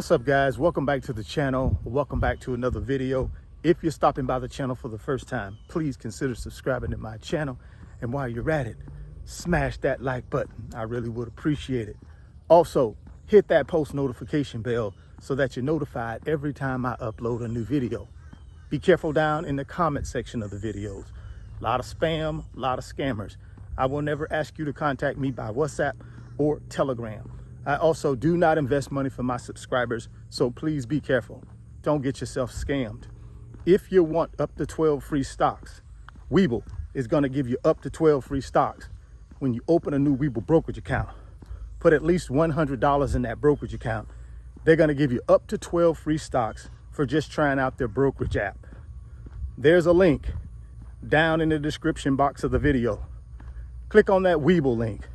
What's up, guys? Welcome back to the channel. Welcome back to another video. If you're stopping by the channel for the first time, please consider subscribing to my channel. And while you're at it, smash that like button. I really would appreciate it. Also, hit that post notification bell so that you're notified every time I upload a new video. Be careful down in the comment section of the videos. A lot of spam, a lot of scammers. I will never ask you to contact me by WhatsApp or Telegram. I also do not invest money for my subscribers, so please be careful. Don't get yourself scammed. If you want up to 12 free stocks, Webull is going to give you up to 12 free stocks when you open a new Webull brokerage account. Put at least $100 in that brokerage account. They're going to give you up to 12 free stocks for just trying out their brokerage app. There's a link down in the description box of the video. Click on that Webull link.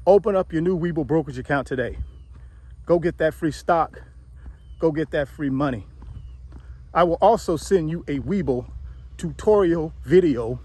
Open up your new Webull brokerage account today. Go get that free stock. Go get that free money. I will also send you a Webull tutorial video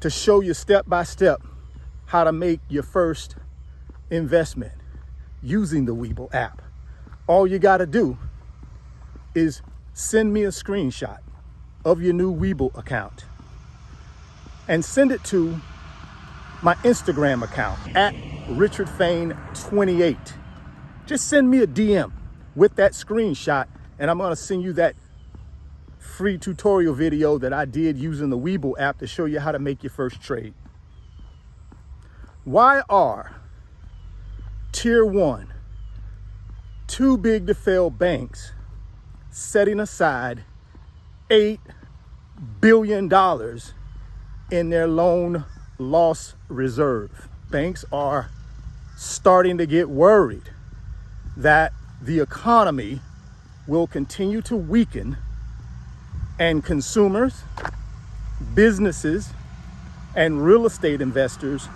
to show you step by step how to make your first investment using the Webull app. All you got to do is send me a screenshot of your new Webull account and send it to my Instagram account at RichardFain28. Just send me a DM with that screenshot and I'm gonna send you that free tutorial video that I did using the Webull app to show you how to make your first trade. Why are tier one, too big to fail banks setting aside $8 billion in their loan loss reserve? Banks are starting to get worried that the economy will continue to weaken and consumers, businesses, and real estate investors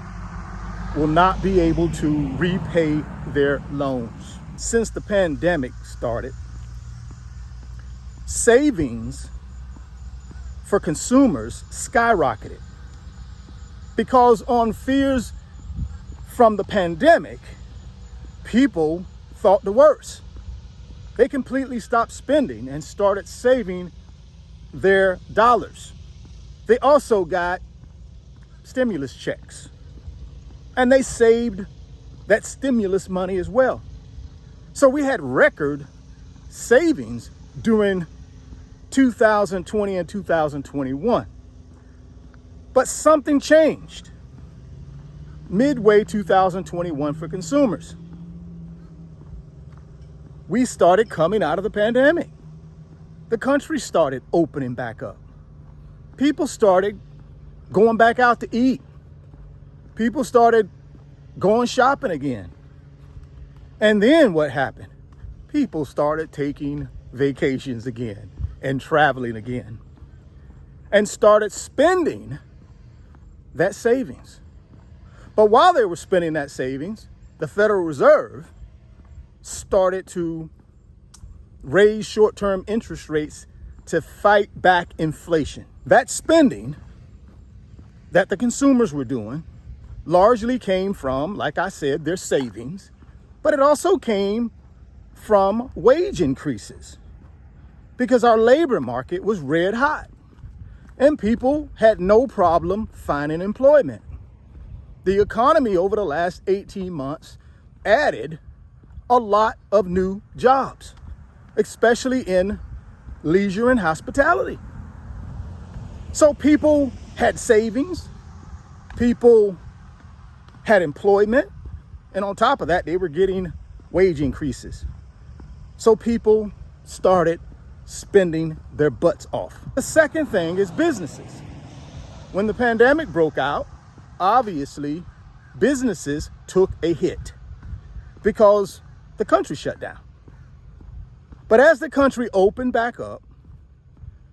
will not be able to repay their loans. Since the pandemic started, savings for consumers skyrocketed. Because on fears from the pandemic, people thought the worst. They completely stopped spending and started saving their dollars. They also got stimulus checks and they saved that stimulus money as well. So we had record savings during 2020 and 2021. But something changed midway 2021 for consumers. We started coming out of the pandemic. The country started opening back up. People started going back out to eat. People started going shopping again. And then what happened? People started taking vacations again and traveling again and started spending that savings. But while they were spending that savings, the Federal Reserve started to raise short-term interest rates to fight back inflation. That spending that the consumers were doing largely came from, like I said, their savings, but it also came from wage increases because our labor market was red hot. And people had no problem finding employment. The economy over the last 18 months added a lot of new jobs, especially in leisure and hospitality. So people had savings, people had employment, and on top of that, they were getting wage increases. So people started spending their butts off. The second thing is businesses. When the pandemic broke out, obviously businesses took a hit because the country shut down. But as the country opened back up,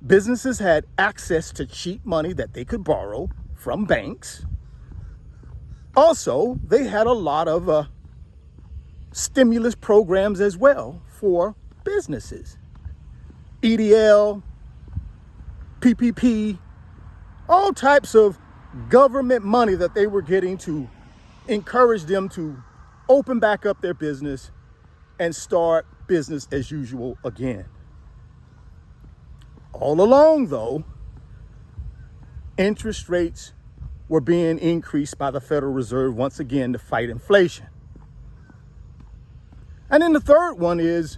businesses had access to cheap money that they could borrow from banks. Also, they had a lot of stimulus programs as well for businesses. EDL, PPP, all types of government money that they were getting to encourage them to open back up their business and start business as usual again. All along, though, interest rates were being increased by the Federal Reserve once again to fight inflation. And then the third one is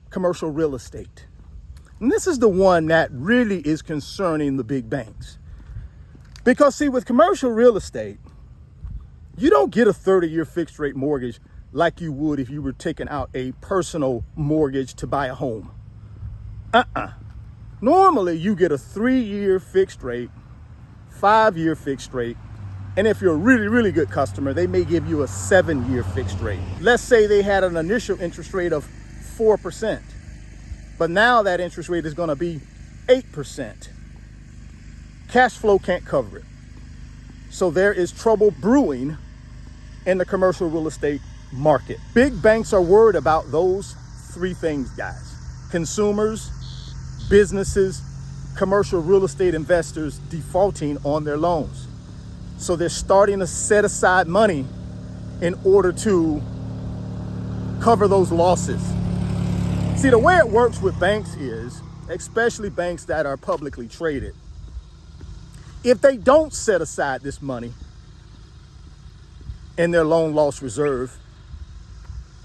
commercial real estate. And this is the one that really is concerning the big banks. Because see, with commercial real estate, you don't get a 30-year fixed rate mortgage like you would if you were taking out a personal mortgage to buy a home. Normally, you get a 3-year fixed rate, 5-year fixed rate, and if you're a really, really good customer, they may give you a 7-year fixed rate. Let's say they had an initial interest rate of 4%, but now that interest rate is going to be 8%. Cash flow can't cover it. So there is trouble brewing in the commercial real estate market. Big banks are worried about those three things, guys. Consumers, businesses, commercial real estate investors defaulting on their loans. So they're starting to set aside money in order to cover those losses. See, the way it works with banks is, especially banks that are publicly traded, if they don't set aside this money in their loan loss reserve,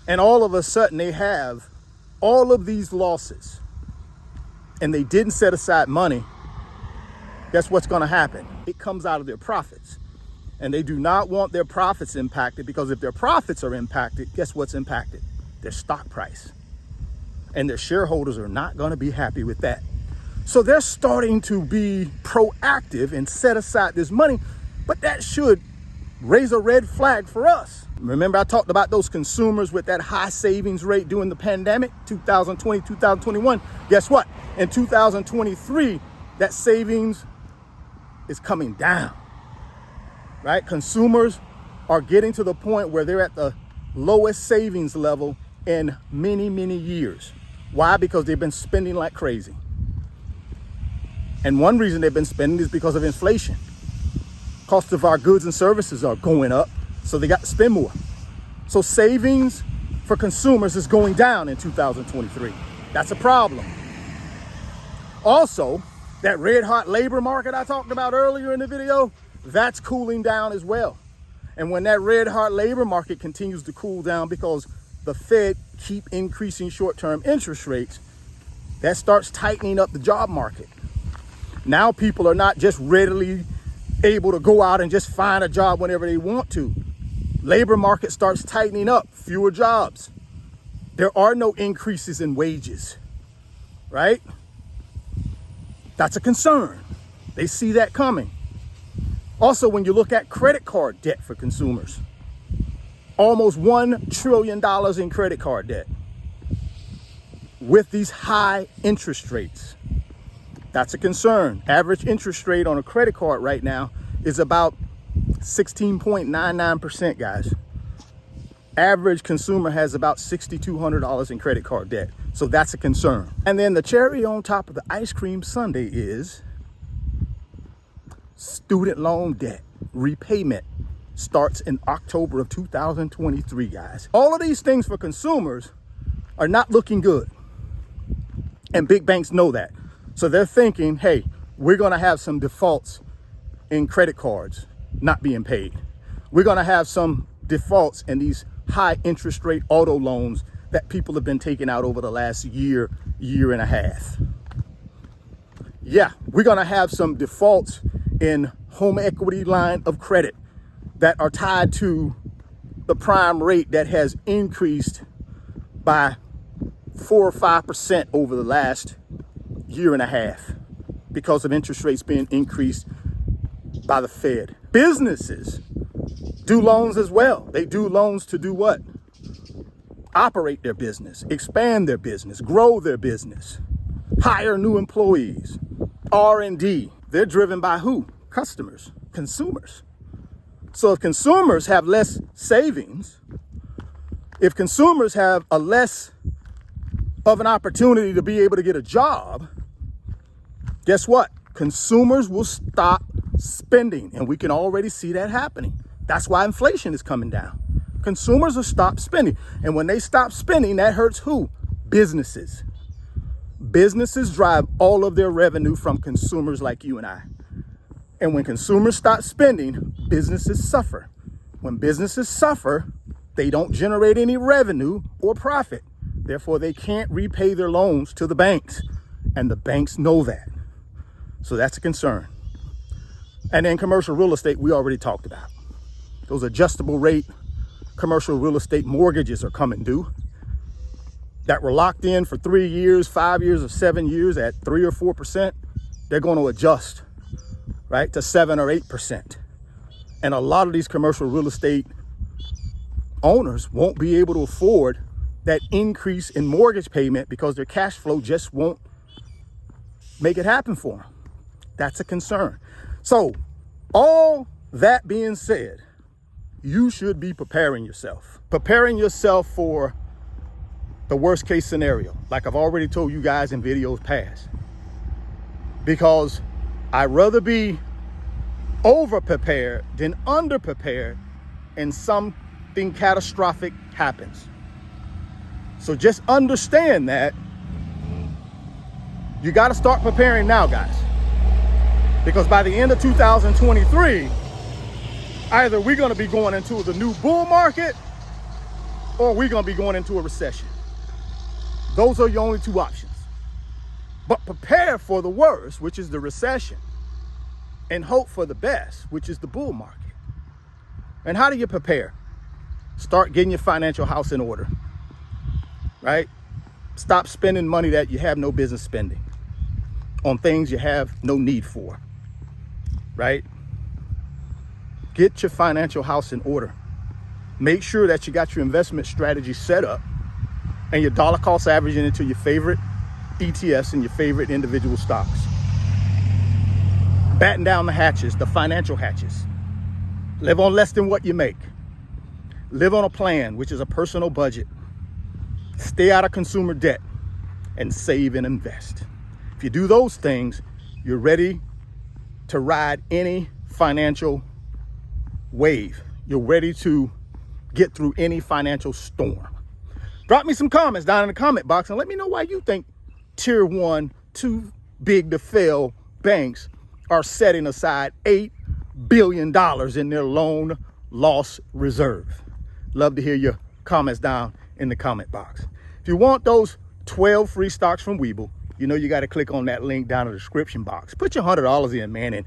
and all of a sudden they have all of these losses, and they didn't set aside money, guess what's going to happen? It comes out of their profits. And they do not want their profits impacted, because if their profits are impacted, guess what's impacted? Their stock price. And their shareholders are not going to be happy with that. So they're starting to be proactive and set aside this money, but that should raise a red flag for us. Remember, I talked about those consumers with that high savings rate during the pandemic, 2020, 2021. Guess what? In 2023, that savings is coming down, right? Consumers are getting to the point where they're at the lowest savings level in many, many years. Why? Because they've been spending like crazy. And one reason they've been spending is because of inflation. Cost of our goods and services are going up, so they got to spend more. So savings for consumers is going down in 2023. That's a problem. Also, that red hot labor market I talked about earlier in the video, that's cooling down as well. And when that red hot labor market continues to cool down because the Fed keep increasing short-term interest rates, that starts tightening up the job market. Now people are not just readily able to go out and just find a job whenever they want to. Labor market starts tightening up, fewer jobs. There are no increases in wages, right? That's a concern. They see that coming. Also, when you look at credit card debt for consumers, almost $1 trillion in credit card debt with these high interest rates. That's a concern. Average interest rate on a credit card right now is about 16.99%, guys. Average consumer has about $6,200 in credit card debt. So that's a concern. And then the cherry on top of the ice cream sundae is student loan debt repayment starts in October of 2023, guys. All of these things for consumers are not looking good. And big banks know that. So they're thinking, hey, we're going to have some defaults in credit cards not being paid. We're going to have some defaults in these high interest rate auto loans that people have been taking out over the last year, year and a half. Yeah, we're going to have some defaults in home equity line of credit that are tied to the prime rate that has increased by 4 or 5% over the last year and a half because of interest rates being increased by the Fed. Businesses do loans as well. They do loans to do what? Operate their business, expand their business, grow their business, hire new employees, R&D. They're driven by who? Customers, consumers. So if consumers have less savings, if consumers have a less of an opportunity to be able to get a job, guess what? Consumers will stop spending, and we can already see that happening. That's why inflation is coming down. Consumers will stop spending. And when they stop spending, that hurts who? Businesses. Businesses drive all of their revenue from consumers like you and I. And when consumers stop spending, businesses suffer. When businesses suffer, they don't generate any revenue or profit. Therefore, they can't repay their loans to the banks. And the banks know that. So that's a concern. And then commercial real estate, we already talked about. Those adjustable rate commercial real estate mortgages are coming due that were locked in for 3 years, 5 years, or 7 years at 3 or 4%. They're going to adjust, right, to 7 or 8%. And a lot of these commercial real estate owners won't be able to afford that increase in mortgage payment because their cash flow just won't make it happen for them. That's a concern. So all that being said, you should be preparing yourself for the worst case scenario, like I've already told you guys in videos past, because I'd rather be over prepared than under prepared and something catastrophic happens. So just understand that you got to start preparing now, guys, because by the end of 2023, either we're going to be going into the new bull market or we're going to be going into a recession. Those are your only two options. But prepare for the worst, which is the recession, and hope for the best, which is the bull market. And how do you prepare? Start getting your financial house in order, right? Stop spending money that you have no business spending on things you have no need for, right? Get your financial house in order. Make sure that you got your investment strategy set up and your dollar cost averaging into your favorite ETFs and your favorite individual stocks. Batten down the hatches, the financial hatches. Live on less than what you make. Live on a plan, which is a personal budget. Stay out of consumer debt and save and invest. If you do those things, you're ready to ride any financial wave. You're ready to get through any financial storm. Drop me some comments down in the comment box and let me know why you think tier 1, too big to fail banks are setting aside $8 billion in their loan loss reserve. Love to hear your comments down in the comment box. If you want those 12 free stocks from Webull, you know you got to click on that link down in the description box. Put your $100 in, man, and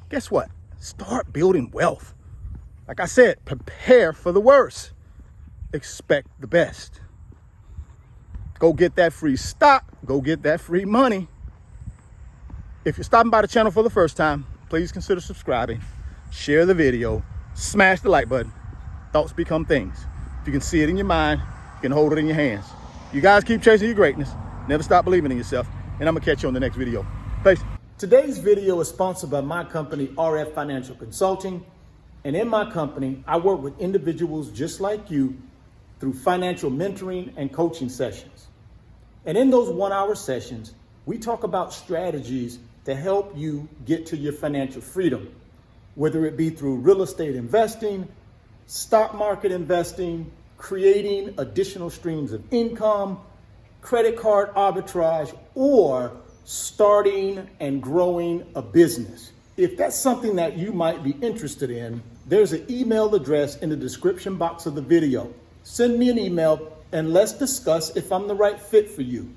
guess what? Start building wealth. Like I said, prepare for the worst. Expect the best. Go get that free stock. Go get that free money. If you're stopping by the channel for the first time, please consider subscribing. Share the video. Smash the like button. Thoughts become things. If you can see it in your mind, you can hold it in your hands. You guys keep chasing your greatness. Never stop believing in yourself. And I'm going to catch you on the next video. Peace. Today's video is sponsored by my company, RF Financial Consulting. And in my company, I work with individuals just like you through financial mentoring and coaching sessions. And in those 1-hour sessions, we talk about strategies to help you get to your financial freedom, whether it be through real estate investing, stock market investing, creating additional streams of income, credit card arbitrage, or starting and growing a business. If that's something that you might be interested in, there's an email address in the description box of the video. Send me an email and let's discuss if I'm the right fit for you.